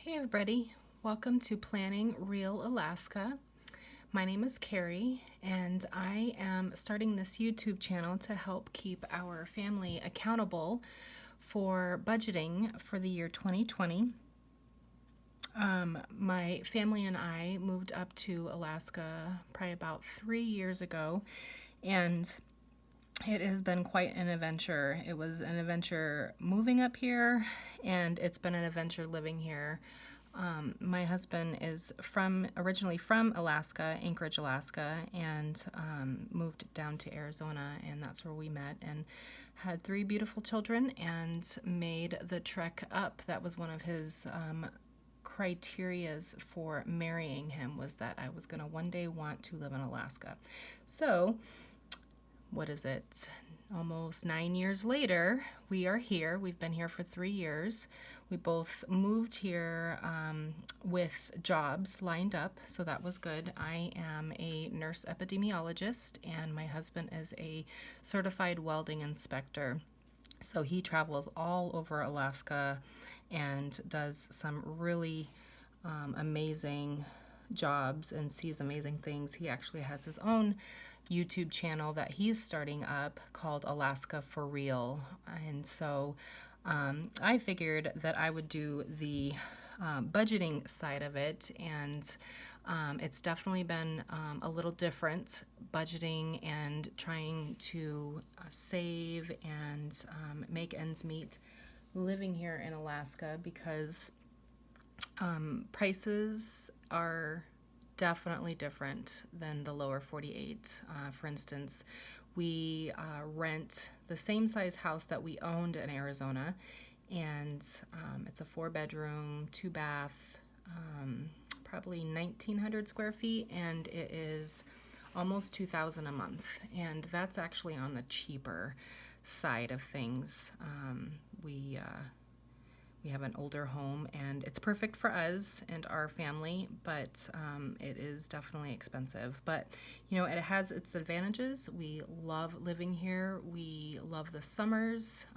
Hey everybody, welcome to Planning Real Alaska. My name is Carrie and I am starting this YouTube channel to help keep our family accountable for budgeting for the year 2020. My family and I moved up to Alaska probably about 3 years ago, and it has been quite an adventure. It was an adventure moving up here, and it's been an adventure living here. My husband is originally from Alaska, Anchorage, Alaska, and moved down to Arizona, and that's where we met and had 3 beautiful children and made the trek up. That was one of his criterias for marrying him, was that I was going to one day want to live in Alaska. So what is it? Almost 9 years later, we are here. We've been here for 3 years. We both moved here with jobs lined up, so that was good. I am a nurse epidemiologist, and my husband is a certified welding inspector. So he travels all over Alaska and does some really amazing jobs and sees amazing things. He actually has his own YouTube channel that he's starting up called Alaska for Real. And so I figured that I would do the budgeting side of it, and it's definitely been a little different, budgeting and trying to save and make ends meet living here in Alaska, because prices are definitely different than the lower 48. For instance, we rent the same size house that we owned in Arizona, and it's a 4-bedroom, 2-bath, probably 1,900 square feet, and it is almost $2,000 a month, and that's actually on the cheaper side of things. We have an older home, and it's perfect for us and our family, but it is definitely expensive. But, it has its advantages. We love living here. We love the summers.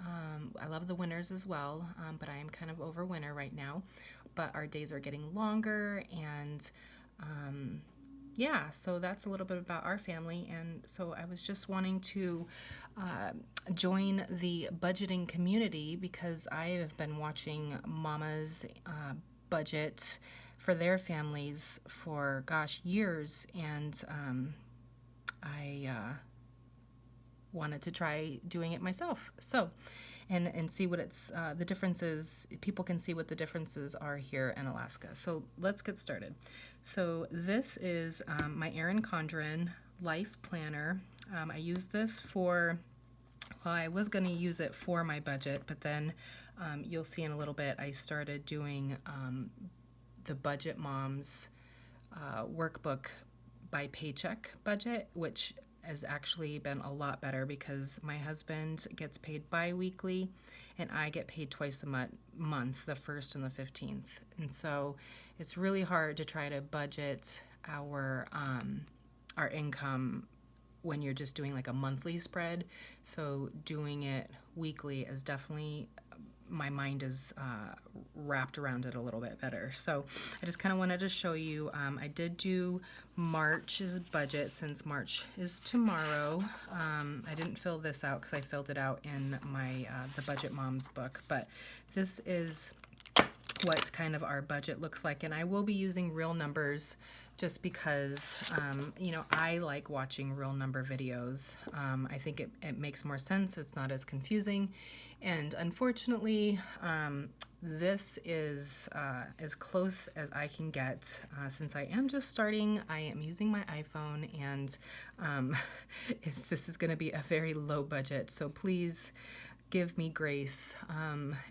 I love the winters as well, but I am kind of over winter right now. But our days are getting longer, and so that's a little bit about our family. And so I was just wanting to join the budgeting community, because I have been watching mamas budget for their families for, years, and I wanted to try doing it myself. So, and see what the differences, people can see what the differences are here in Alaska. So let's get started. So this is my Erin Condron life planner. I use this I was going to use it for my budget, but then you'll see in a little bit I started doing the Budget Moms workbook by Paycheck budget, which has actually been a lot better, because my husband gets paid bi-weekly and I get paid twice a month, the 1st and the 15th. And so it's really hard to try to budget our income when you're just doing like a monthly spread. So doing it weekly is definitely, my mind is wrapped around it a little bit better. So I just kind of wanted to show you, I did do March's budget, since March is tomorrow. I didn't fill this out because I filled it out in my the Budget Moms book, but this is what kind of our budget looks like. And I will be using real numbers, just because, I like watching real number videos. I think it makes more sense. It's not as confusing. And unfortunately, this is as close as I can get. Since I am just starting, I am using my iPhone, and this is going to be a very low budget. So please give me grace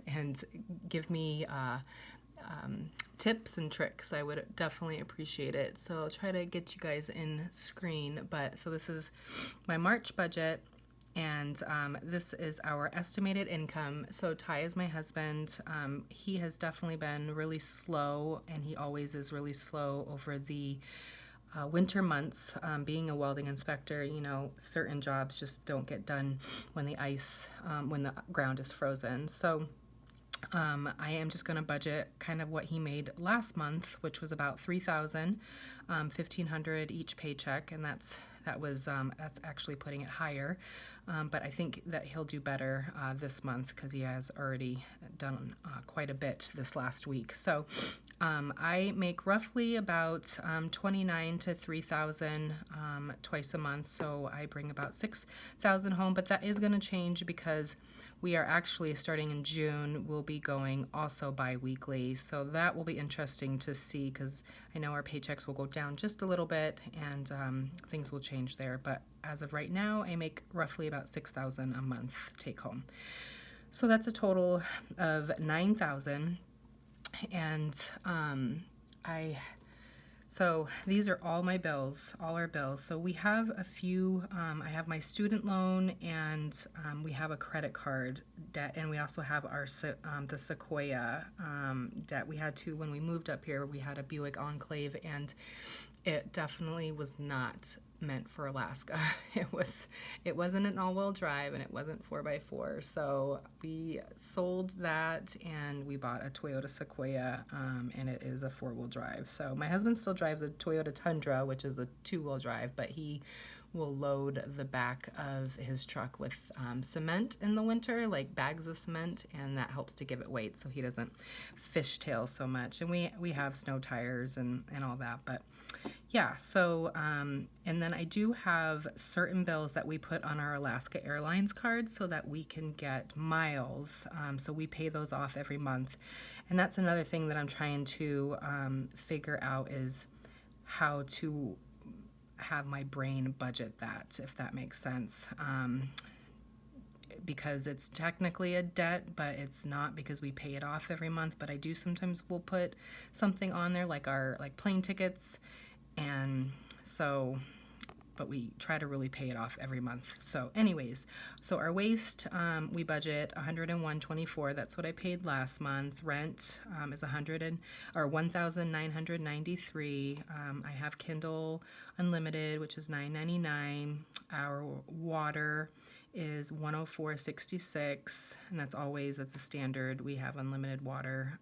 and give me tips and tricks. I would definitely appreciate it. So I'll try to get you guys in screen. But so this is my March budget, and this is our estimated income. So Ty is my husband. He has definitely been really slow, and he always is really slow over the winter months. Being a welding inspector, certain jobs just don't get done when the ground is frozen. So I am just going to budget kind of what he made last month, which was about 3,000, 1,500 each paycheck, and that's actually putting it higher. But I think that he'll do better this month because he has already done quite a bit this last week. So I make roughly about 29 to 3,000 twice a month. So I bring about 6,000 home, but that is going to change because we are actually starting in June. We'll be going also bi-weekly. So that will be interesting to see because I know our paychecks will go down just a little bit and things will change there. But as of right now, I make roughly about 6,000 a month take home. So that's a total of 9,000. And I so these are all my bills, all our bills. So we have a few, I have my student loan and we have a credit card debt, and we also have the Sequoia debt. We had to, when we moved up here, we had a Buick Enclave, and it definitely was not meant for Alaska. It wasn't an all-wheel drive, and it wasn't 4x4. So we sold that and we bought a Toyota Sequoia, and it is a 4-wheel drive. So my husband still drives a Toyota Tundra, which is a 2-wheel drive, but he will load the back of his truck with cement in the winter, like bags of cement, and that helps to give it weight so he doesn't fishtail so much. And we have snow tires and all that, but yeah, so, and then I do have certain bills that we put on our Alaska Airlines card so that we can get miles. So we pay those off every month. And that's another thing that I'm trying to figure out is how to have my brain budget that, if that makes sense. Because it's technically a debt, but it's not because we pay it off every month. But I do sometimes will put something on there like our plane tickets, and so, but we try to really pay it off every month. So anyways, so our waste, we budget 101.24. That's what I paid last month. Rent is 1,993. I have Kindle Unlimited, which is $9.99. Our water is 104.66, and that's a standard. We have unlimited water.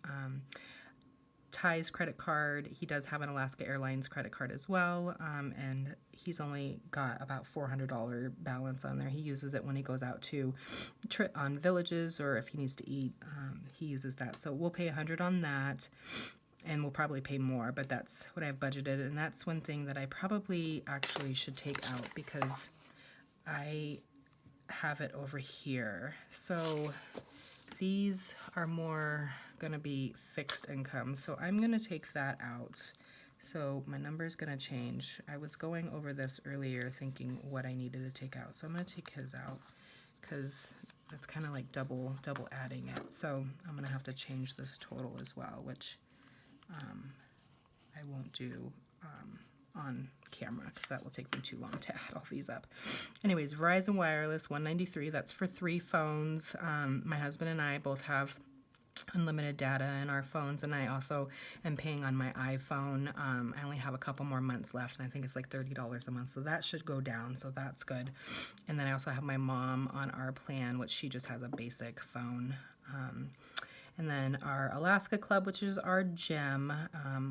Ty's credit card, he does have an Alaska Airlines creded card as well, and he's only got about $400 balance on there. He uses it when he goes out to on villages, or if he needs to eat, he uses that. So we'll pay $100 on that, and we'll probably pay more, but that's what I've budgeted. And that's one thing that I probably actually should take out because I have it over here. So these are more going to be fixed income, so I'm going to take that out. So my number is going to change. I was going over this earlier thinking what I needed to take out, so I'm going to take his out because that's kind of like double adding it. So I'm going to have to change this total as well, which I won't do on camera because that will take me too long to add all these up. Anyways, Verizon Wireless, $193. That's for 3 phones. My husband and I both have unlimited data in our phones, and I also am paying on my iPhone. I only have a couple more months left, and I think it's like $30 a month, so that should go down, so that's good. And then I also have my mom on our plan, which she just has a basic phone. And then our Alaska Club, which is our gym,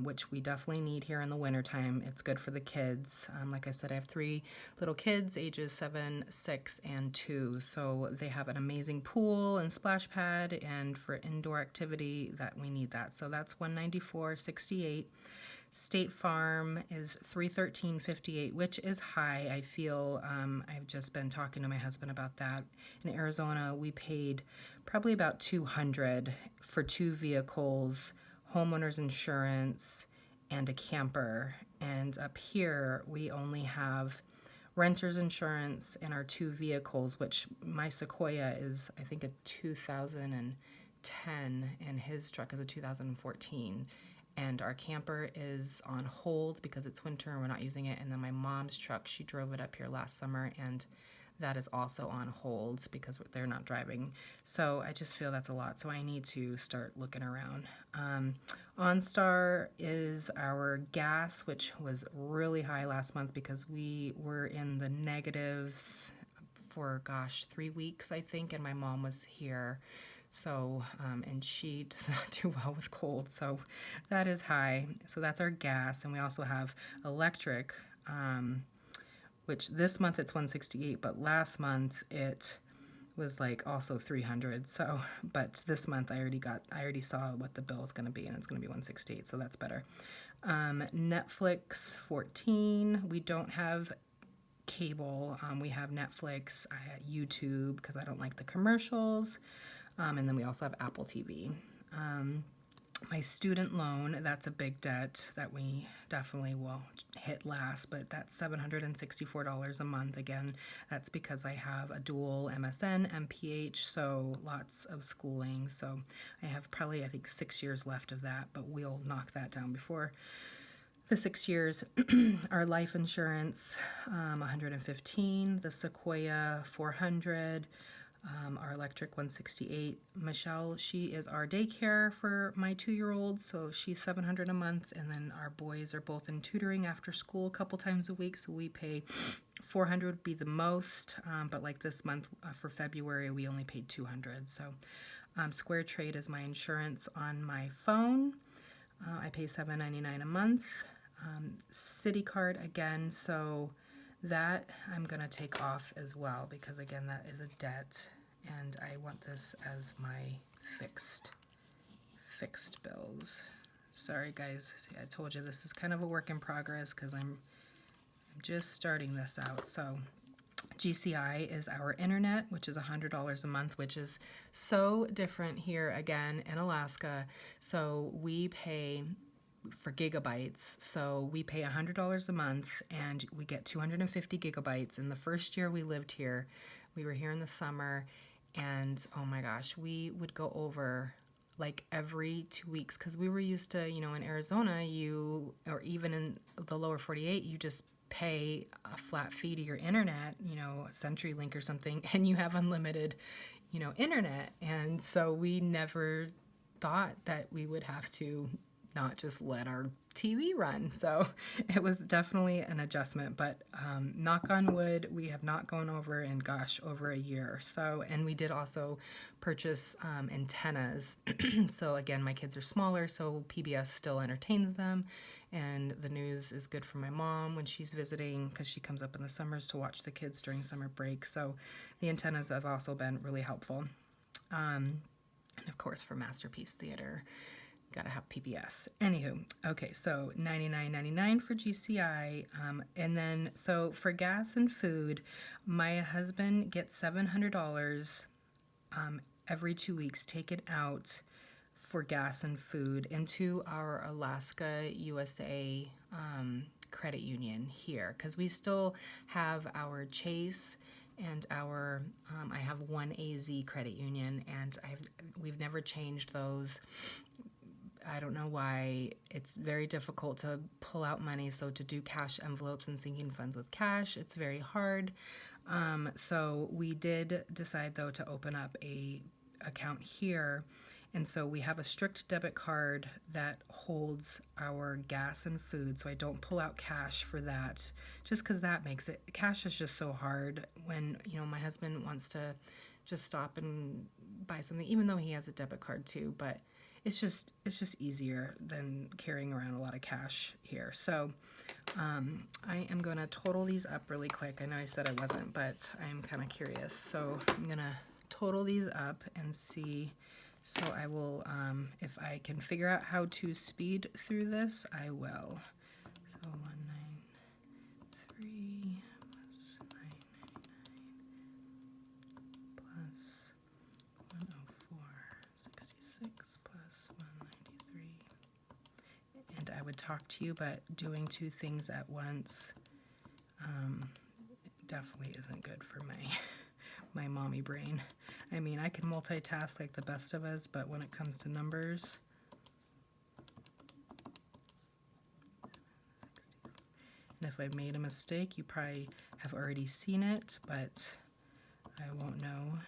which we definitely need here in the wintertime. It's good for the kids. Like I said, I have 3 little kids, ages 7, 6, and 2. So they have an amazing pool and splash pad, and for indoor activity, that we need that. So that's $194.68. State Farm is $313.58, which is high. I feel I've just been talking to my husband about that. In Arizona, we paid probably about $200 for 2 vehicles, homeowners insurance, and a camper. And up here, we only have renter's insurance and our 2 vehicles, which my Sequoia is, I think, a 2010, and his truck is a 2014. And our camper is on hold because it's winter and we're not using it. And then my mom's truck, she drove it up here last summer, and that is also on hold because they're not driving. So I just feel that's a lot. So I need to start looking around. OnStar is our gas, which was really high last month because we were in the negatives for, 3 weeks, I think, and my mom was here. So, and she does not do well with cold. So that is high. So that's our gas. And we also have electric, which this month it's 168, but last month it was like also 300. So, but this month I already saw what the bill is going to be, and it's going to be 168. So that's better. Netflix 14. We don't have cable. We have Netflix, YouTube, because I don't like the commercials. And then we also have Apple TV. My student loan, that's a big debt that we definitely will hit last, but that's $764 a month. Again, that's because I have a dual MSN, MPH, so lots of schooling. So I have probably, I think, 6 years left of that, but we'll knock that down before the 6 years. Our life insurance, 115, the Sequoia 400, our electric 168. Michelle, she is our daycare for my 2-year-old, so she's 700 a month, and then our boys are both in tutoring after school a couple times a week, so we pay 400 would be the most, but like this month for February we only paid 200. So Square Trade is my insurance on my phone. I pay $7.99 a month. City card again, so that I'm going to take off as well, because again that is a debt, and I want this as my fixed bills. Sorry guys, see, I told you this is kind of a work in progress because I'm just starting this out. So GCI is our internet, which is $100 a month, which is so different here again in Alaska. So we pay for gigabytes. So we pay $100 a month and we get 250 gigabytes. And the first year we lived here, we were here in the summer, and oh my gosh, we would go over like every 2 weeks, because we were used to, in Arizona, or even in the lower 48, you just pay a flat fee to your internet, CenturyLink or something, and you have unlimited, internet. And so we never thought that we would have to not just let our TV run. So it was definitely an adjustment, but knock on wood, we have not gone over in, over a year or so. And we did also purchase antennas. So again, my kids are smaller, so PBS still entertains them. And the news is good for my mom when she's visiting, because she comes up in the summers to watch the kids during summer break. So the antennas have also been really helpful. And of course, for Masterpiece Theater, gotta have PBS. Anywho, okay, so $99.99 for GCI, and then so for gas and food, my husband gets $700 every 2 weeks. Take it out for gas and food into our Alaska USA credit union here, because we still have our Chase and our I have one AZ credit union, and we've never changed those. I don't know why. It's very difficult to pull out money, so to do cash envelopes and sinking funds with cash, it's very hard. So we did decide, though, to open up a account here, and so we have a strict debit card that holds our gas and food, so I don't pull out cash for that, just because that makes it, cash is just so hard when, my husband wants to just stop and buy something, even though he has a debit card too, but it's just easier than carrying around a lot of cash here. So I am going to total these up really quick. I know I said I wasn't, but I am kind of curious. So I'm going to total these up and see. So I will, if I can figure out how to speed through this, I will. So 193 plus 999 plus 104.66 plus 193. And I would talk to you, but doing two things at once definitely isn't good for my mommy brain. I mean, I can multitask like the best of us, but when it comes to numbers, and if I made a mistake, you probably have already seen it, but I won't know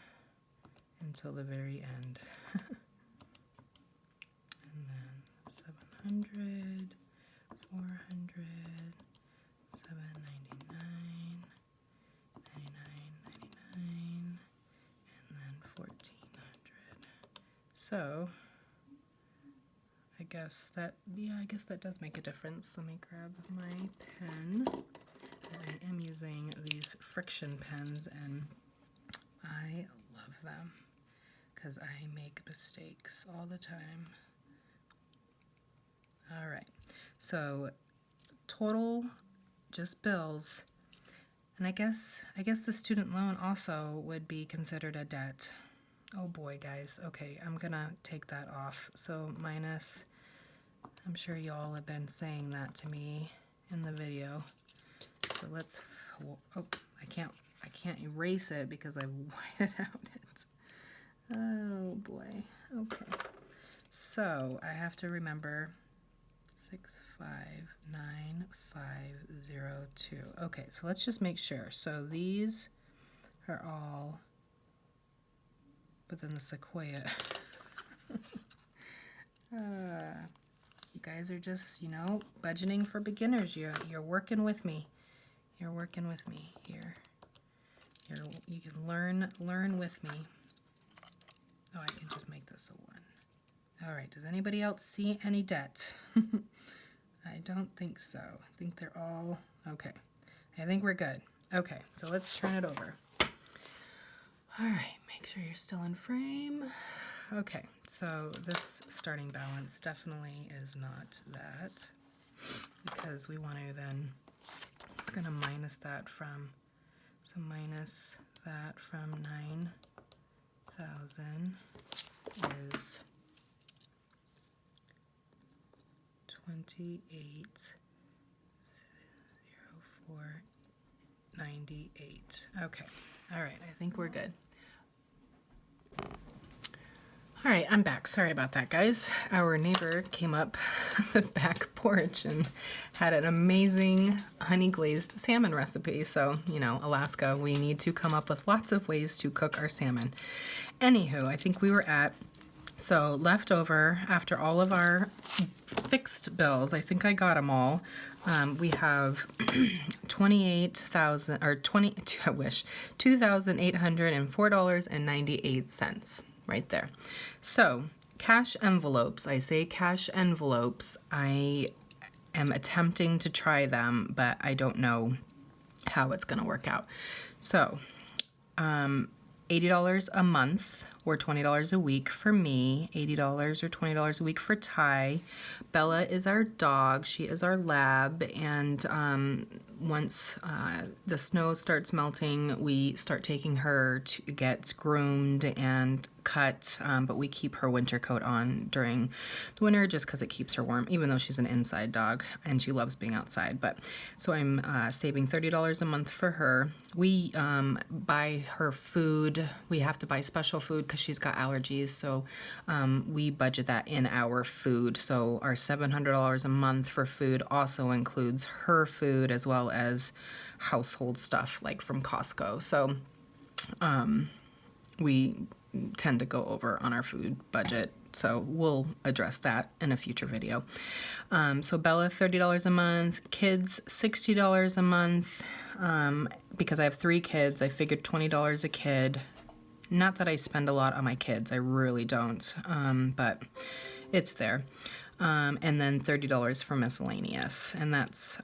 until the very end. And then 700, 400, 799, 99, 99, and then 1400. So I guess that, yeah, I guess that does make a difference. Let me grab my pen. I am using these friction pens and I love them because I make mistakes all the time. All right, so total, just bills, and I guess the student loan also would be considered a debt. Oh boy, guys. Okay, I'm gonna take that off. So minus, I'm sure y'all have been saying that to me in the video. So let's, oh, I can't erase it because I whited out it. Oh boy. Okay. So I have to remember 659502. Okay, so let's just make sure. So these are all within the Sequoia. You guys are just, budgeting for beginners. You're working with me. You're working with me here. You can learn with me. Oh, I can just make this a 1. All right, does anybody else see any debt? I don't think so. I think they're all okay. I think we're good. Okay, so let's turn it over. All right, make sure you're still in frame. Okay, so this starting balance definitely is not that, because we want to then, we're going to minus that from, so minus that from 9,000 is 28,0498. Okay, all right, I think we're good. All right, I'm back. Sorry about that, guys. Our neighbor came up the back porch and had an amazing honey glazed salmon recipe. So, Alaska, we need to come up with lots of ways to cook our salmon. Anywho, I think we were at, so left over after all of our fixed bills, I think I got them all. We have 28,000 or 20, I wish, $2,804.98 right there. So cash envelopes, I say cash envelopes. I am attempting to try them, but I don't know how it's going to work out. So $80 a month or $20 a week for me, $80 or $20 a week for Ty. Bella is our dog. She is our lab, and once the snow starts melting, we start taking her to get groomed and cut, but we keep her winter coat on during the winter just because it keeps her warm, even though she's an inside dog and she loves being outside. But so I'm saving $30 a month for her. We buy her food. We have to buy special food because she's got allergies, so we budget that in our food. So our $700 a month for food also includes her food as well as household stuff like from Costco. So we tend to go over on our food budget, so we'll address that in a future video. So Bella, $30 a month, kids, $60 a month. Because I have 3 kids, I figured $20 a kid. Not that I spend a lot on my kids, I really don't, but it's there. And then $30 for miscellaneous, and that's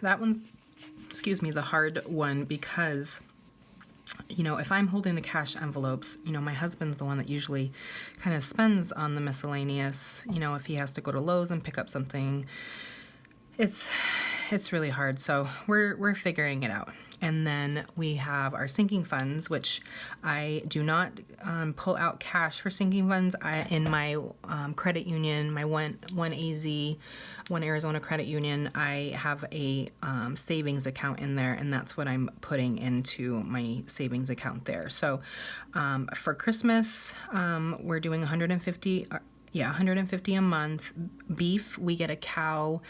that one's, the hard one, because if I'm holding the cash envelopes, my husband's the one that usually kind of spends on the miscellaneous. If he has to go to Lowe's and pick up something, it's really hard. So we're figuring it out. And then we have our sinking funds, which I do not pull out cash for sinking funds. In my credit union, my one Arizona credit union, I have a savings account in there, and that's what I'm putting into my savings account there. So for Christmas, we're doing $150 a month. Beef, we get a cow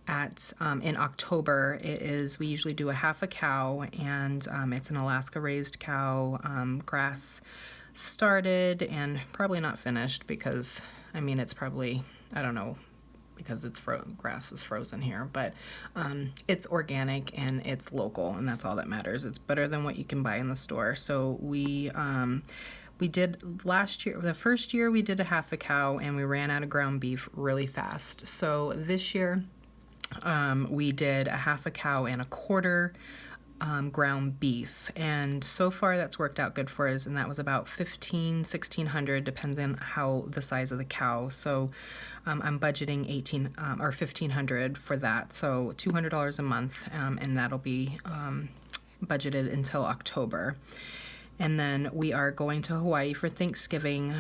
at in October. We usually do a half a cow, and it's an Alaska raised cow, grass started and probably not finished, because it's probably, I don't know, because grass is frozen here, but it's organic and it's local, and that's all that matters. It's better than what you can buy in the store. So we we did last year, the first year we did a half a cow and we ran out of ground beef really fast. So this year we did a half a cow and a quarter ground beef, and so far that's worked out good for us, and that was about 1600 depends on how the size of the cow. So I'm budgeting 1500 for that, so $200 a month, and that'll be budgeted until October. And then we are going to Hawaii for Thanksgiving.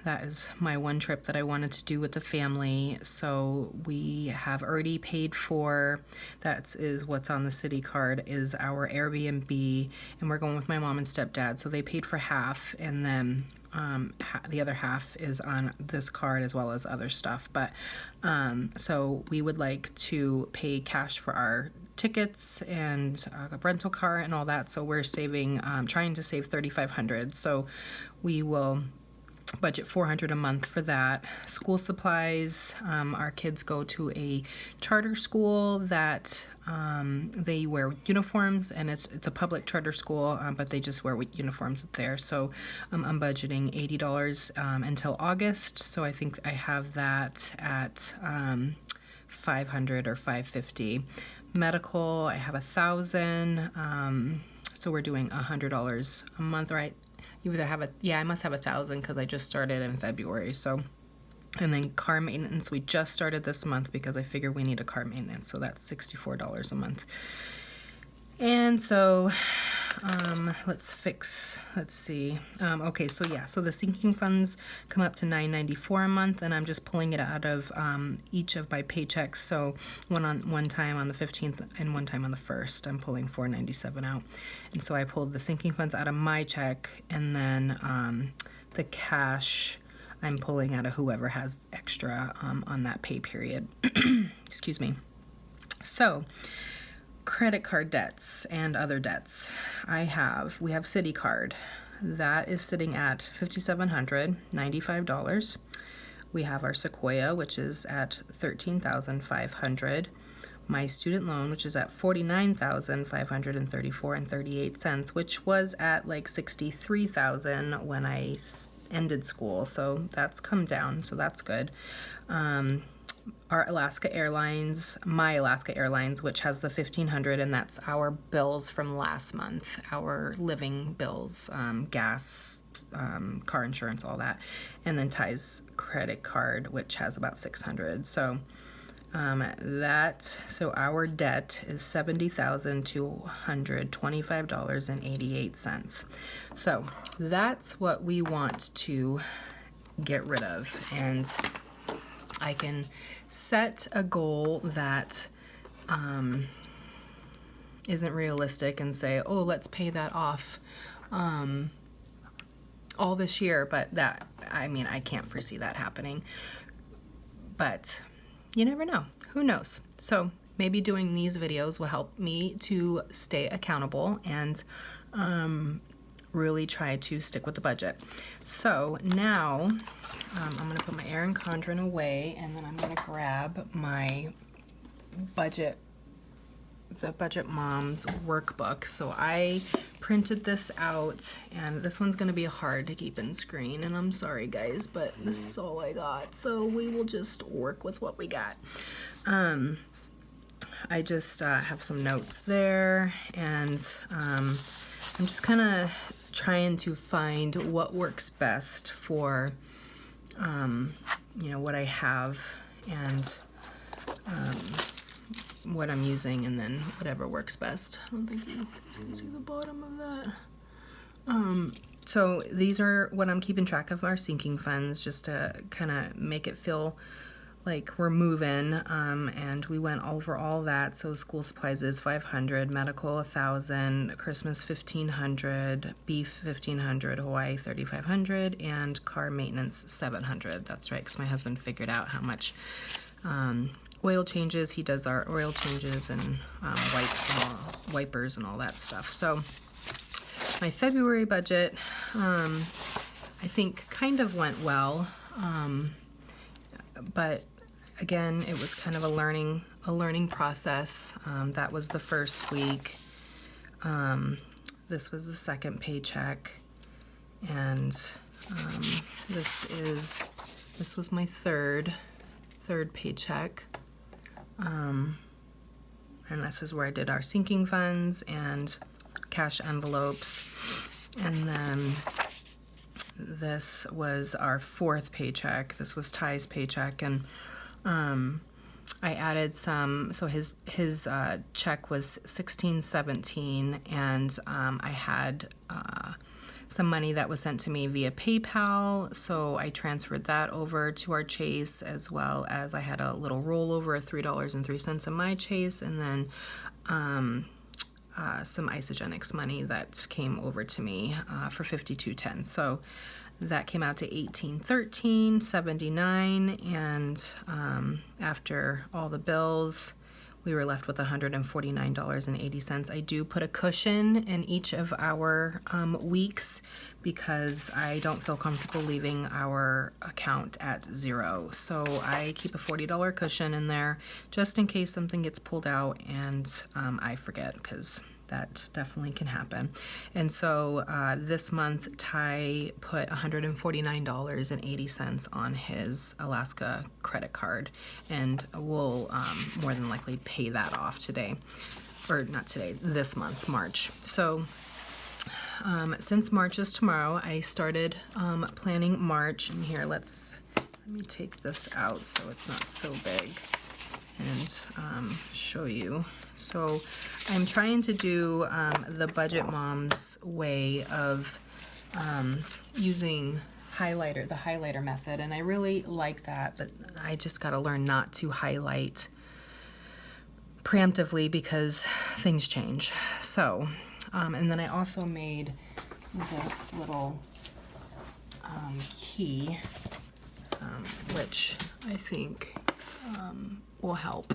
That is my one trip that I wanted to do with the family. So we have already paid for, that is what's on the city card, is our Airbnb. And we're going with my mom and stepdad. So they paid for half, and then the other half is on this card as well as other stuff. But so we would like to pay cash for our tickets and a rental car and all that. So we're saving, trying to save $3,500. So we will budget $400 a month for that. School supplies, our kids go to a charter school that they wear uniforms, and it's a public charter school, but they just wear uniforms there. So I'm budgeting $80 until August. So I think I have that at 500 or 550. Medical, I have 1,000. So we're doing $100 a month, right? You either have I must have 1,000 because I just started in February. So, and then car maintenance, we just started this month because I figure we need a car maintenance. So that's $64 a month. And so, let's see. Okay, so yeah, so the sinking funds come up to $9.94 a month, and I'm just pulling it out of each of my paychecks. So one time on the 15th and one time on the 1st, I'm pulling $4.97 out. And so I pulled the sinking funds out of my check, and then the cash I'm pulling out of whoever has extra on that pay period. Excuse me. So credit card debts and other debts. We have Citi Card. That is sitting at $5,795. We have our Sequoia, which is at $13,500. My student loan, which is at $49,534.38, which was at like $63,000 when I ended school. So that's come down. So that's good. Our Alaska Airlines, my Alaska Airlines, which has the $1,500, and that's our bills from last month, our living bills, gas, car insurance, all that, and then Ty's credit card, which has about $600. So so our debt is $70,225.88. So that's what we want to get rid of, and I can set a goal that isn't realistic and say, oh, let's pay that off all this year, but I can't foresee that happening. But you never know. Who knows? So maybe doing these videos will help me to stay accountable and really try to stick with the budget. So now I'm going to put my Erin Condron away, and then I'm going to grab my the Budget Moms workbook. So I printed this out, and this one's going to be hard to keep in screen, and I'm sorry guys, but this is all I got. So we will just work with what we got. I just have some notes there, and I'm just kind of trying to find what works best for what I have and what I'm using, and then whatever works best. I don't think you can see the bottom of that. So these are what I'm keeping track of, our sinking funds, just to kind of make it feel like we're moving, and we went over all that. So school supplies is $500, medical $1,000, Christmas $1,500, beef $1,500, Hawaii $3,500, and car maintenance $700. That's right, because my husband figured out how much oil changes. He does our oil changes and wipers and all that stuff. So my February budget, I think kind of went well. But again, it was kind of a learning process. That was the first week. This was the second paycheck, And this was my third paycheck. And this is where I did our sinking funds and cash envelopes. And then this was our fourth paycheck. This was Ty's paycheck, and I added some. So his check was $16.17, and I had some money that was sent to me via PayPal, so I transferred that over to our Chase, as well as I had a little rollover of $3.03 in my Chase, and then some Isogenics money that came over to me for $52.10. So that came out to $1813.79, and after all the bills, we were left with $149.80. I do put a cushion in each of our weeks because I don't feel comfortable leaving our account at zero. So I keep a $40 cushion in there just in case something gets pulled out and I forget, because that definitely can happen. And so this month, Ty put $149.80 on his Alaska credit card, and we'll more than likely pay that off today, or not today, this month, March. So since March is tomorrow, I started planning March. And here, let me take this out so it's not so big and show you. So I'm trying to do the Budget Mom's way of using the highlighter method, and I really like that, but I just got to learn not to highlight preemptively because things change. So, and then I also made this little key, which I think will help,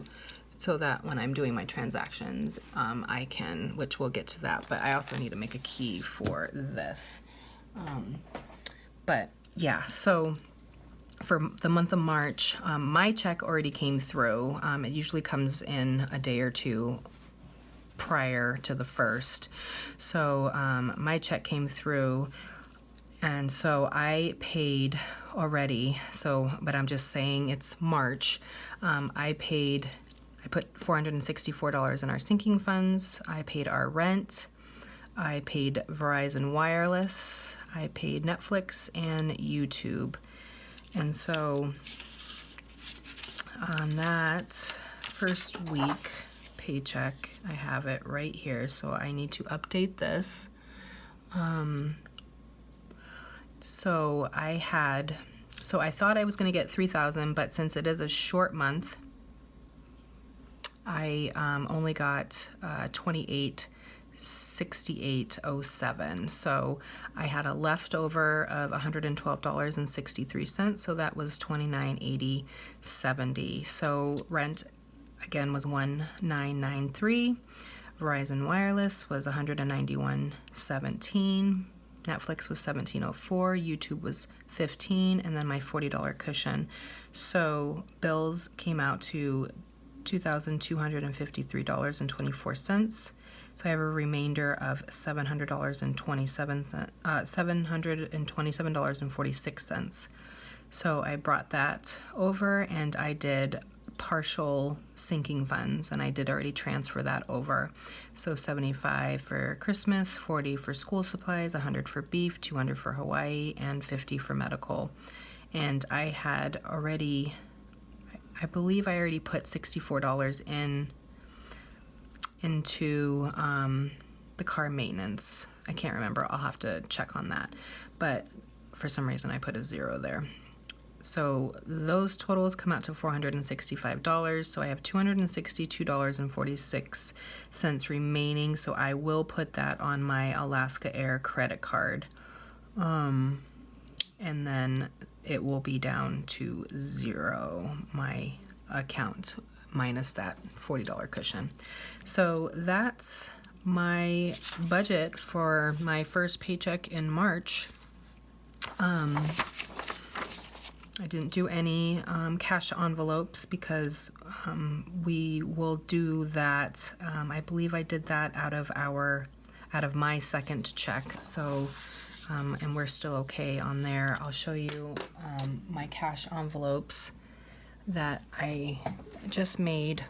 so that when I'm doing my transactions, I can, which we'll get to that, but I also need to make a key for this. But yeah, so for the month of March, my check already came through. It usually comes in a day or two prior to the 1st. So my check came through, and so I paid already. So, but I'm just saying it's March. I put $464 in our sinking funds. I paid our rent. I paid Verizon Wireless. I paid Netflix and YouTube. And so on that first week paycheck, I have it right here. So I need to update this. So I thought I was going to get $3,000, but since it is a short month, I only got $28.6807. So I had a leftover of $112.63. So that was $29.8070. So rent again was $1993. Verizon Wireless was $191.17. Netflix was $17.04. YouTube was $15, and then my $40 cushion. So bills came out to $2,253.24. So I have a remainder of $727.46. So I brought that over, and I did partial sinking funds, and I did already transfer that over. So $75 for Christmas, $40 for school supplies, $100 for beef, $200 for Hawaii, and $50 for medical. And I had already, I believe I already put $64 into the car maintenance. I can't remember. I'll have to check on that. But for some reason I put a 0 there. So those totals come out to $465. So I have $262.46 remaining. So I will put that on my Alaska Air credit card. And then it will be down to 0, my account, minus that $40 cushion. So that's my budget for my first paycheck in March. I didn't do any cash envelopes because we will do that. I believe I did that out of my second check. So and we're still okay on there. I'll show you my cash envelopes that I just made